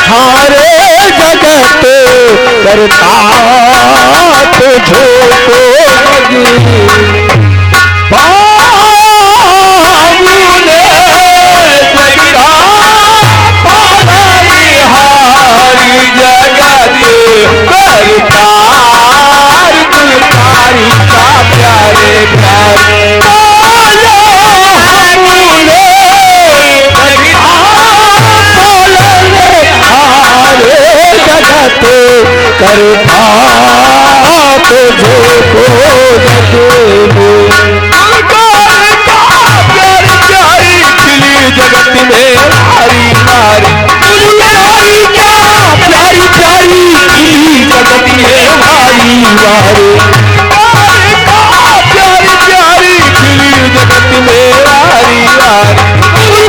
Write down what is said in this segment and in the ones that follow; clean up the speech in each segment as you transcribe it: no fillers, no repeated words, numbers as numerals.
हारे जगत करता तुझको लगी बाबूले जगता पारी हारी जगत करता तुझारी का प्यारे प्यारे करता तुझको लगे प्यारी खिली जगत में हारी नारी प्यारी प्यारी प्यारी खिली जगत में हारी नारी प्यारी प्यारी खिली जगत में हारी नारी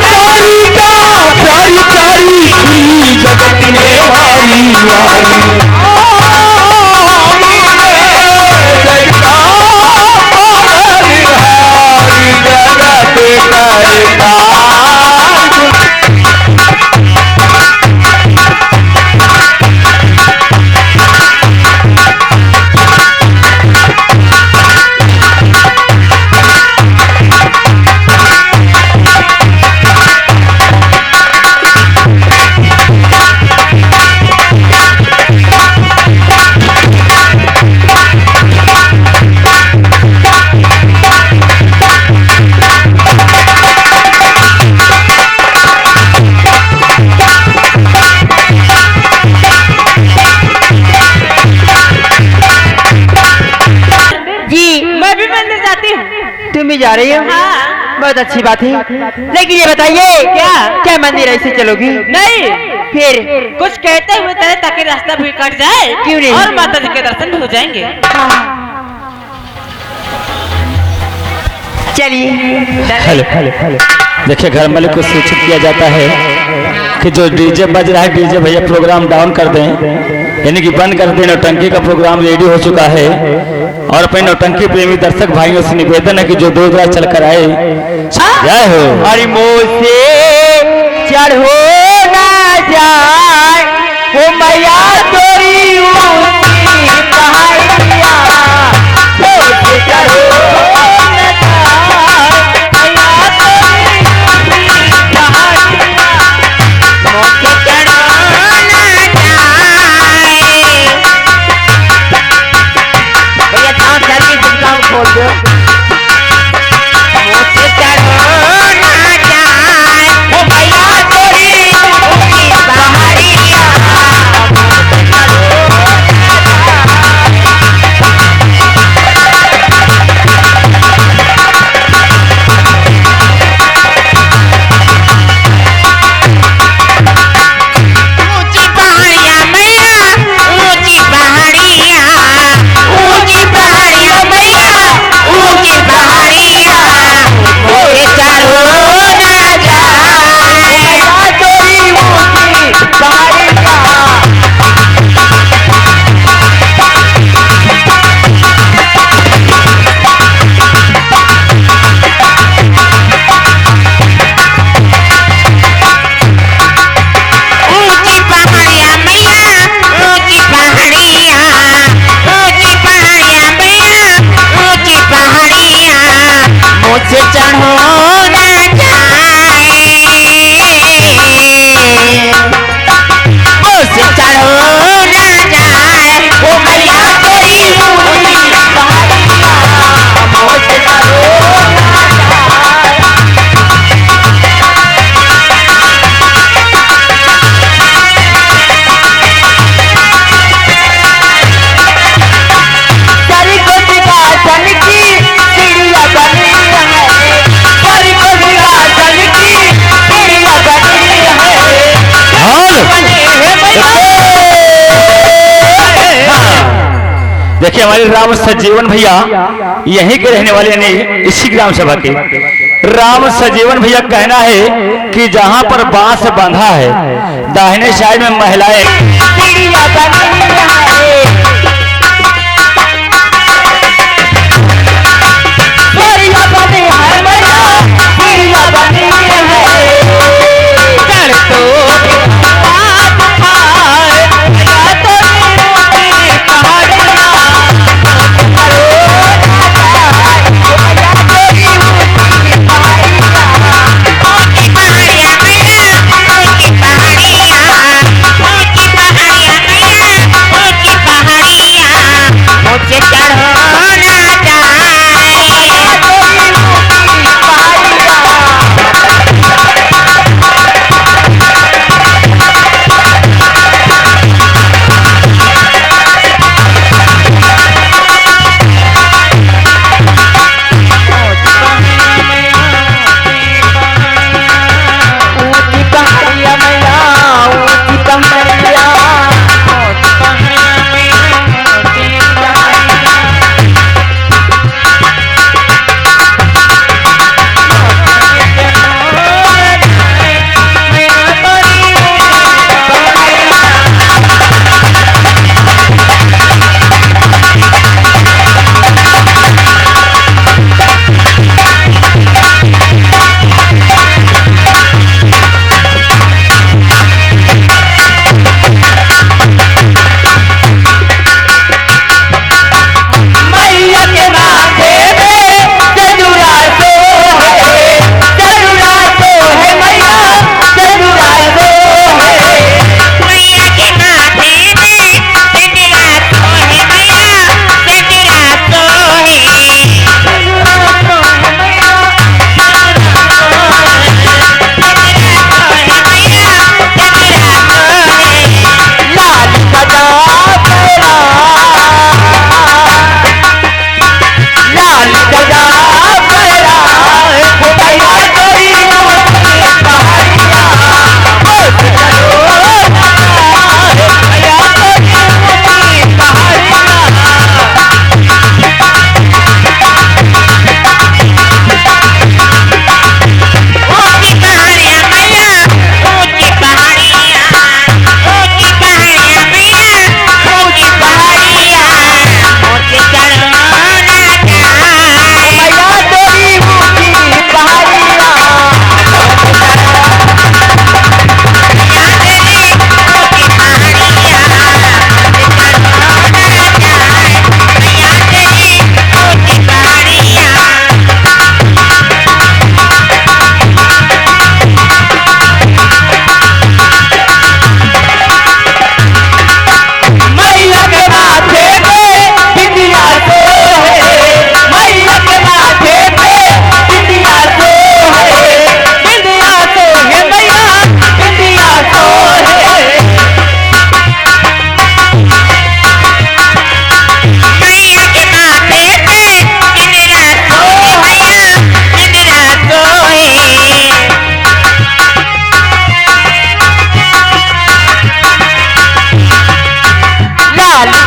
प्यारी प्यारी प्यारी खिली जगत में हारी नारी जा रही हो? हाँ। बहुत अच्छी बात है, लेकिन ये बताइए क्या क्या मंदिर ऐसे चलोगी? नहीं, फिर कुछ कहते हुए चले ताकि रास्ता भी कट जाए। क्यों नहीं? और माता जी के दर्शन भी हो जाएंगे। चलिए। देखिए घर मालिक को सूचित किया जाता है कि जो डीजे बज रहा है डीजे भैया प्रोग्राम डाउन कर दें, यानी कि बंद कर दें। नौटंकी का प्रोग्राम रेडी हो चुका है और अपने नौटंकी प्रेमी दर्शक भाइयों से निवेदन है कि जो दूर दराज चल कर आए जय हो। हरि मोह से चढ़ो ना जाए हो मैया तोरी ऊंची पहाड़िया, मोह से चढ़ो ना जाए मैया तोरी ऊंची पहाड़िया, मोह से चढ़ो ना जाए। भैया काम चल के काम खोल दो। मोह से चढ़ो ना जाए हो मैया तोरी ऊंची पहाड़िया, मोह से चढ़ो ऊंची पहाड़िया मैया, ऊंची पहाड़िया, ऊंची पहाड़िया मैया, ऊंची पहाड़िया, मोह से चढ़ो ना जाए मैया तोरी ऊंची पहाड़िया। ऊंची पहाड़िया मैया, ऊंची पहाड़िया, ऊंची पहाड़िया मैया, ऊंची पहाड़िया, मोह से चढ़ो ना जाए, मोह से चढ़ो ना जाए ओ मैया तोरी ऊंची पहाड़िया, मोह से चढ़ो ना जाए। सारी कोशिका सन की सीढ़ियाँ बनी है, सारी कोशिका सन की सीढ़ियाँ बनी है, बनी है मैया। देखिए हमारे राम सजीवन भैया यहीं के रहने वाले, यानी इसी ग्राम सभा के राम सजीवन भैया कहना है कि जहाँ पर बांस बंधा है दाहिने साइड में महिलाएं सीढ़ियाँ बनी है, सीढ़ियाँ बनी है मैया, सीढ़ियाँ बनी है। चढ़ तो बात था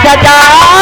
सजा